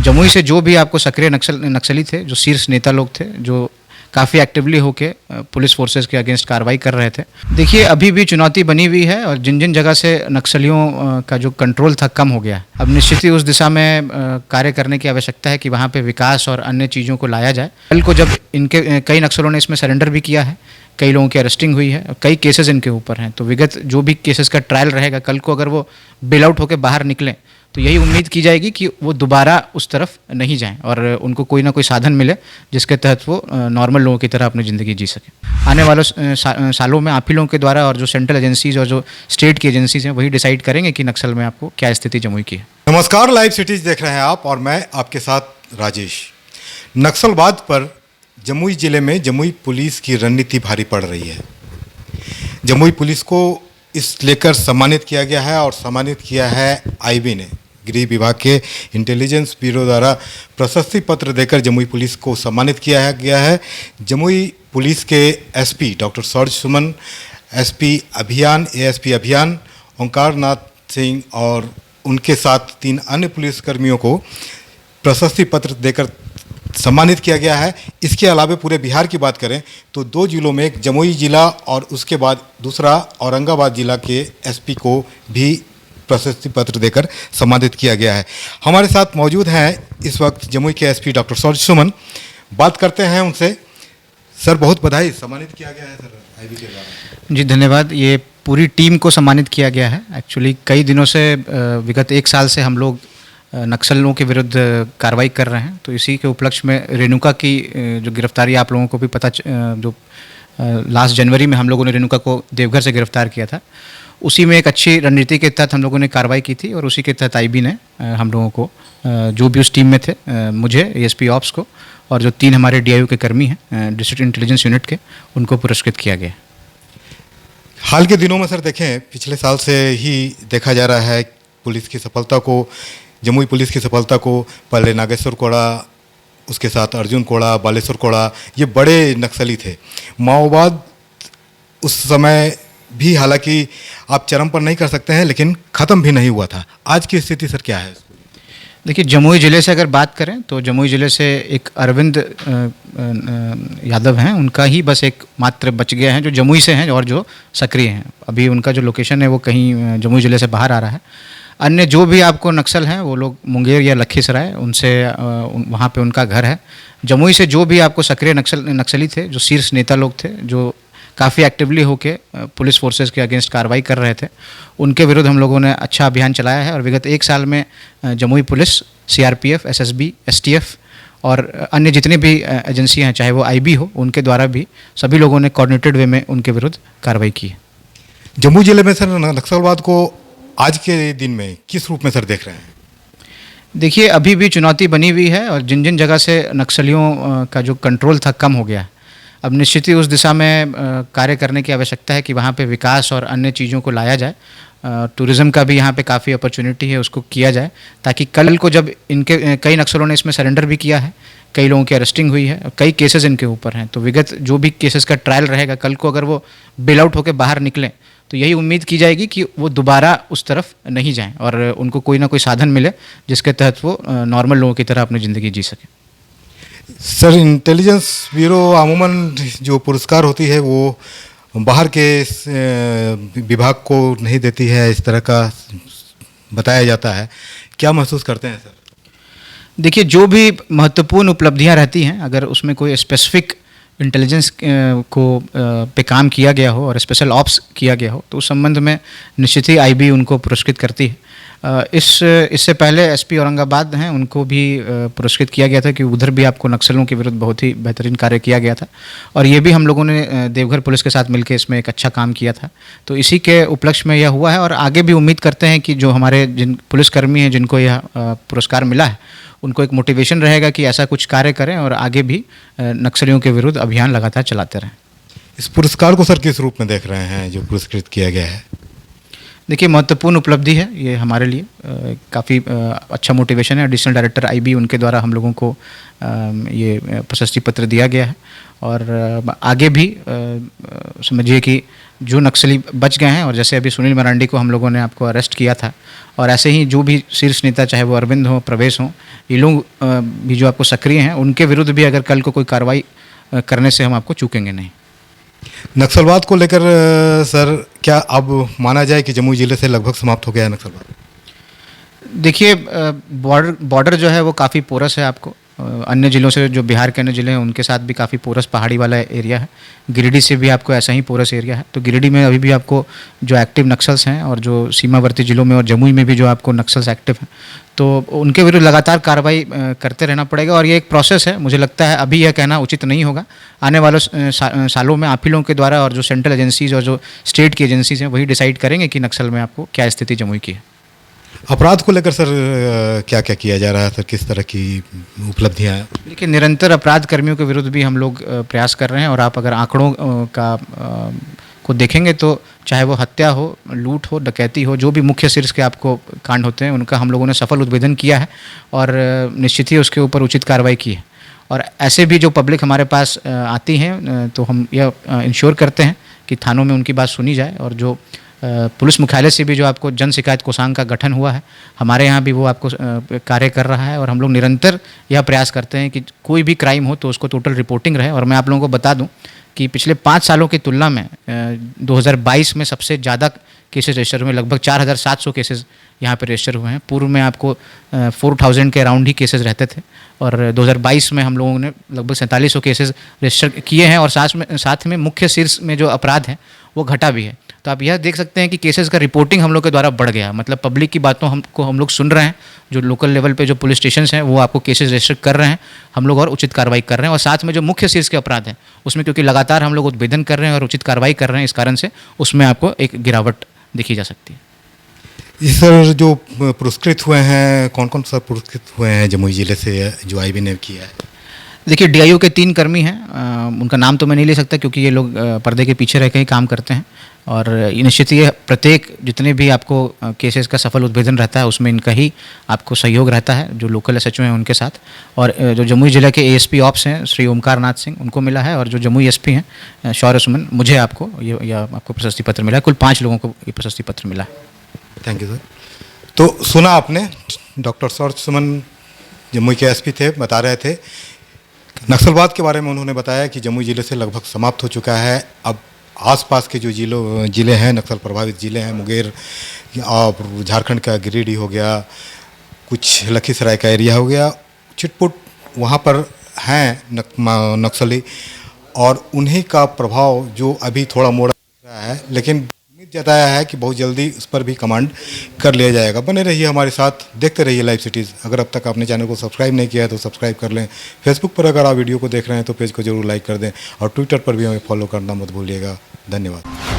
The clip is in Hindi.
जमुई से जो भी आपको सक्रिय नक्सली थे, जो शीर्ष नेता लोग थे, जो काफ़ी एक्टिवली होके पुलिस फोर्सेस के अगेंस्ट कार्रवाई कर रहे थे। देखिए, अभी भी चुनौती बनी हुई है और जिन जिन जगह से नक्सलियों का जो कंट्रोल था कम हो गया है, अब निश्चित ही उस दिशा में कार्य करने की आवश्यकता है कि वहाँ पे विकास और अन्य चीज़ों को लाया जाए। कल को जब इनके कई नक्सलों ने इसमें सरेंडर भी किया है, कई लोगों की अरेस्टिंग हुई है, कई केसेस इनके ऊपर हैं, तो विगत जो भी केसेस का ट्रायल रहेगा, कल को अगर वो बेल आउट होकर बाहर निकलें तो यही उम्मीद की जाएगी कि वो दोबारा उस तरफ नहीं जाएं और उनको कोई ना कोई साधन मिले जिसके तहत वो नॉर्मल लोगों की तरह अपनी ज़िंदगी जी सकें। आने वाले सालों में आप ही लोगों के द्वारा और जो सेंट्रल एजेंसीज और जो स्टेट की एजेंसीज हैं वही डिसाइड करेंगे कि नक्सल में आपको क्या स्थिति जमुई की है। नमस्कार, लाइव सिटीज देख रहे हैं आप और मैं आपके साथ राजेश। नक्सलवाद पर जमुई जिले में जमुई पुलिस की रणनीति भारी पड़ रही है। जमुई पुलिस को इस लेकर सम्मानित किया गया है और सम्मानित किया है आईबी ने। गृह विभाग के इंटेलिजेंस ब्यूरो द्वारा प्रशस्ति पत्र देकर जमुई पुलिस को सम्मानित किया गया है। जमुई पुलिस के एसपी डॉक्टर सौरज सुमन, एसपी अभियान, एएसपी अभियान ओंकार नाथ सिंह और उनके साथ 3 अन्य पुलिसकर्मियों को प्रशस्ति पत्र देकर सम्मानित किया गया है। इसके अलावा पूरे बिहार की बात करें तो 2 जिलों में, एक जमुई जिला और उसके बाद दूसरा औरंगाबाद जिला के एसपी को भी प्रशस्ति पत्र देकर सम्मानित किया गया है। हमारे साथ मौजूद हैं इस वक्त जमुई के एसपी डॉक्टर सौरज सुमन। बात करते हैं उनसे। सर, बहुत बधाई, सम्मानित किया गया है सर आईबी के द्वारा। जी धन्यवाद। ये पूरी टीम को सम्मानित किया गया है। एक्चुअली कई दिनों से विगत 1 साल से हम लोग नक्सलों के विरुद्ध कार्रवाई कर रहे हैं, तो इसी के उपलक्ष्य में रेणुका की जो गिरफ्तारी आप लोगों को भी पता, जो लास्ट जनवरी में हम लोगों ने रेणुका को देवघर से गिरफ्तार किया था, उसी में एक अच्छी रणनीति के तहत हम लोगों ने कार्रवाई की थी और उसी के तहत आईबी ने हम लोगों को, जो भी उस टीम में थे, मुझे, एएसपी ऑप्स को और जो 3 हमारे डीआईयू के कर्मी हैं डिस्ट्रिक्ट इंटेलिजेंस यूनिट के, उनको पुरस्कृत किया गया। हाल के दिनों में सर देखें, पिछले साल से ही देखा जा रहा है पुलिस की सफलता को, जमुई पुलिस की सफलता को। पहले नागेश्वर कोड़ा, उसके साथ अर्जुन कोड़ा, बालेश्वर कोड़ा, ये बड़े नक्सली थे। माओवाद उस समय भी, हालांकि आप चरम पर नहीं कर सकते हैं, लेकिन ख़त्म भी नहीं हुआ था। आज की स्थिति सर क्या है? देखिए, जमुई ज़िले से अगर बात करें तो जमुई ज़िले से एक अरविंद यादव हैं, उनका ही बस एक मात्र बच गया है जो जमुई से हैं और जो सक्रिय हैं। अभी उनका जो लोकेशन है वो कहीं जमुई ज़िले से बाहर आ रहा है। अन्य जो भी आपको नक्सल हैं वो लोग मुंगेर या लखीसराय, उनसे वहाँ पे उनका घर है। जमुई से जो भी आपको सक्रिय नक्सली थे, जो शीर्ष नेता लोग थे, जो काफ़ी एक्टिवली होके पुलिस फोर्सेस के अगेंस्ट कार्रवाई कर रहे थे, उनके विरुद्ध हम लोगों ने अच्छा अभियान चलाया है। और विगत 1 साल में Jamui police, CRPF, SSB, STF और अन्य जितनी भी एजेंसियाँ हैं, चाहे वो आईबी हो, उनके द्वारा भी सभी लोगों ने कोऑर्डिनेटेड वे में उनके विरुद्ध कार्रवाई की है। जमुई जिले में सर नक्सलवाद को आज के दिन में किस रूप में सर देख रहे हैं? देखिए, अभी भी चुनौती बनी हुई है और जिन जिन जगह से नक्सलियों का जो कंट्रोल था कम हो गया है, अब निश्चित ही उस दिशा में कार्य करने की आवश्यकता है कि वहाँ पे विकास और अन्य चीज़ों को लाया जाए। टूरिज़्म का भी यहाँ पे काफ़ी अपॉर्चुनिटी है, उसको किया जाए, ताकि कल को जब इनके कई नक्सलों ने इसमें सरेंडर भी किया है, कई लोगों की अरेस्टिंग हुई है, कई केसेस इनके ऊपर हैं, तो विगत जो भी केसेस का ट्रायल रहेगा, कल को अगर वो बेल आउट होकर बाहर निकलें तो यही उम्मीद की जाएगी कि वो दोबारा उस तरफ नहीं जाएं और उनको कोई ना कोई साधन मिले जिसके तहत वो नॉर्मल लोगों की तरह अपनी ज़िंदगी जी सकें। सर, इंटेलिजेंस ब्यूरो अमूमन जो पुरस्कार होती है वो बाहर के विभाग को नहीं देती है, इस तरह का बताया जाता है। क्या महसूस करते हैं सर? देखिए, जो भी महत्वपूर्ण उपलब्धियां रहती हैं, अगर उसमें कोई स्पेसिफिक इंटेलिजेंस को पे काम किया गया हो और स्पेशल ऑप्स किया गया हो, तो उस संबंध में निश्चित ही आईबी उनको पुरस्कृत करती है। इससे पहले एसपी औरंगाबाद हैं, उनको भी पुरस्कृत किया गया था कि उधर भी आपको नक्सलों के विरुद्ध बहुत ही बेहतरीन कार्य किया गया था और ये भी हम लोगों ने देवघर पुलिस के साथ मिलकर इसमें एक अच्छा काम किया था। तो इसी के उपलक्ष्य में यह हुआ है और आगे भी उम्मीद करते हैं कि जो हमारे जिन पुलिसकर्मी हैं जिनको यह पुरस्कार मिला है, उनको एक मोटिवेशन रहेगा कि ऐसा कुछ कार्य करें और आगे भी नक्सलियों के विरुद्ध अभियान लगातार चलाते रहें। इस पुरस्कार को सर किस रूप में देख रहे हैं जो पुरस्कृत किया गया है? देखिए, महत्वपूर्ण उपलब्धि है ये हमारे लिए, काफ़ी अच्छा मोटिवेशन है। एडिशनल डायरेक्टर आईबी, उनके द्वारा हम लोगों को ये प्रशस्ति पत्र दिया गया है और आगे भी समझिए कि जो नक्सली बच गए हैं, और जैसे अभी सुनील मरांडी को हम लोगों ने आपको अरेस्ट किया था, और ऐसे ही जो भी शीर्ष नेता, चाहे वो अरविंद हो, प्रवेश हो ये लोग भी जो आपको सक्रिय हैं, उनके विरुद्ध भी अगर कल को कोई कार्रवाई करने से हम आपको चूकेंगे नहीं। नक्सलवाद को लेकर सर क्या अब माना जाए कि जमुई जिले से लगभग समाप्त हो गया है नक्सलवाद? देखिए, बॉर्डर जो है वो काफ़ी पोरस है। आपको अन्य ज़िलों से, जो बिहार के अन्य ज़िले हैं उनके साथ भी काफ़ी पोरस पहाड़ी वाला एरिया है। गिरिडीह से भी आपको ऐसा ही पोरस एरिया है। तो गिरिडीह में अभी भी आपको जो एक्टिव नक्सल्स हैं और जो सीमावर्ती ज़िलों में और जमुई में भी जो आपको नक्सल्स एक्टिव हैं, तो उनके विरुद्ध लगातार कार्रवाई करते रहना पड़ेगा। और ये एक प्रोसेस है। मुझे लगता है अभी यह कहना उचित नहीं होगा। आने वाले सालों में आप ही लोगों के द्वारा और जो सेंट्रल एजेंसीज़ और जो स्टेट की एजेंसीज़ हैं वही डिसाइड करेंगे कि नक्सल में आपको क्या स्थिति जमुई की है। अपराध को लेकर सर क्या क्या किया जा रहा है सर, किस तरह की उपलब्धियां हैं? देखिए, निरंतर अपराध कर्मियों के विरुद्ध भी हम लोग प्रयास कर रहे हैं। और आप अगर आंकड़ों को देखेंगे तो चाहे वो हत्या हो, लूट हो, डकैती हो, जो भी मुख्य शीर्ष के आपको कांड होते हैं उनका हम लोगों ने सफल उद्भेदन किया है और निश्चित ही उसके ऊपर उचित कार्रवाई की है। और ऐसे भी जो पब्लिक हमारे पास आती हैं तो हम यह इंश्योर करते हैं कि थानों में उनकी बात सुनी जाए। और जो पुलिस मुख्यालय से भी जो आपको जन शिकायत कोषांग का गठन हुआ है, हमारे यहाँ भी वो आपको कार्य कर रहा है। और हम लोग निरंतर यह प्रयास करते हैं कि कोई भी क्राइम हो तो उसको टोटल रिपोर्टिंग रहे। और मैं आप लोगों को बता दूं कि पिछले 5 सालों की तुलना में 2022 में सबसे ज़्यादा केसेस रजिस्टर हुए। लगभग 4700 केसेस यहाँ पर रजिस्टर हुए हैं। पूर्व में आपको 4000 के अराउंड ही केसेस रहते थे। और 2022 में हम लोगों ने लगभग 4700 केसेस रजिस्टर किए हैं। और साथ में मुख्य शीर्ष में जो अपराध है वो घटा भी है। तो आप यह देख सकते हैं कि केसेस का रिपोर्टिंग हम लोग के द्वारा बढ़ गया। मतलब पब्लिक की बातों हम लोग सुन रहे हैं। जो लोकल लेवल पे जो पुलिस स्टेशन हैं वो आपको केसेस रजिस्टर कर रहे हैं हम लोग और उचित कार्रवाई कर रहे हैं। और साथ में जो मुख्य शीर्ष के अपराध हैं उसमें क्योंकि लगातार हम लोग उद्भेदन कर रहे हैं और उचित कार्रवाई कर रहे हैं, इस कारण से उसमें आपको एक गिरावट देखी जा सकती है। जी सर, जो पुरस्कृत हुए हैं, कौन कौन सा पुरस्कृत हुए हैं जमुई जिले से जो आईबी ने किया है? देखिए, डीआईओ के 3 कर्मी हैं। उनका नाम तो मैं नहीं ले सकता क्योंकि ये लोग पर्दे के पीछे रह के ही काम करते हैं। और निश्चित ये प्रत्येक जितने भी आपको केसेस का सफल उद्भेदन रहता है उसमें इनका ही आपको सहयोग रहता है, जो लोकल एसएचओ हैं उनके साथ। और जो जमुई जिले के एएसपी ऑप्स हैं श्री ओमकार नाथ सिंह, उनको मिला है। और जो जमुई एसपी हैं शौर्य सुमन, मुझे आपको ये आपको प्रशस्ति पत्र मिला है। कुल 5 लोगों को ये प्रशस्ति पत्र मिला है। Thank you sir. तो सुना आपने, डॉक्टर शौर्य सुमन जमुई के एसपी थे, बता रहे थे नक्सलवाद के बारे में। उन्होंने बताया कि जमुई जिले से लगभग समाप्त हो चुका है। अब आसपास के जो ज़िले हैं, नक्सल प्रभावित ज़िले हैं, मुंगेर और झारखंड का गिरिडीह हो गया, कुछ लखीसराय का एरिया हो गया, चिटपुट वहाँ पर हैं नक्सली। और उन्हीं का प्रभाव जो अभी थोड़ा मोड़ा रहा है, लेकिन उम्मीद जताया है कि बहुत जल्दी उस पर भी कमांड कर लिया जाएगा। बने रहिए हमारे साथ, देखते रहिए लाइव सिटीज़। अगर अब तक आपने चैनल को सब्सक्राइब नहीं किया है तो सब्सक्राइब कर लें। फेसबुक पर अगर आप वीडियो को देख रहे हैं तो पेज को जरूर लाइक कर दें। और ट्विटर पर भी हमें फॉलो करना मत भूलिएगा। धन्यवाद।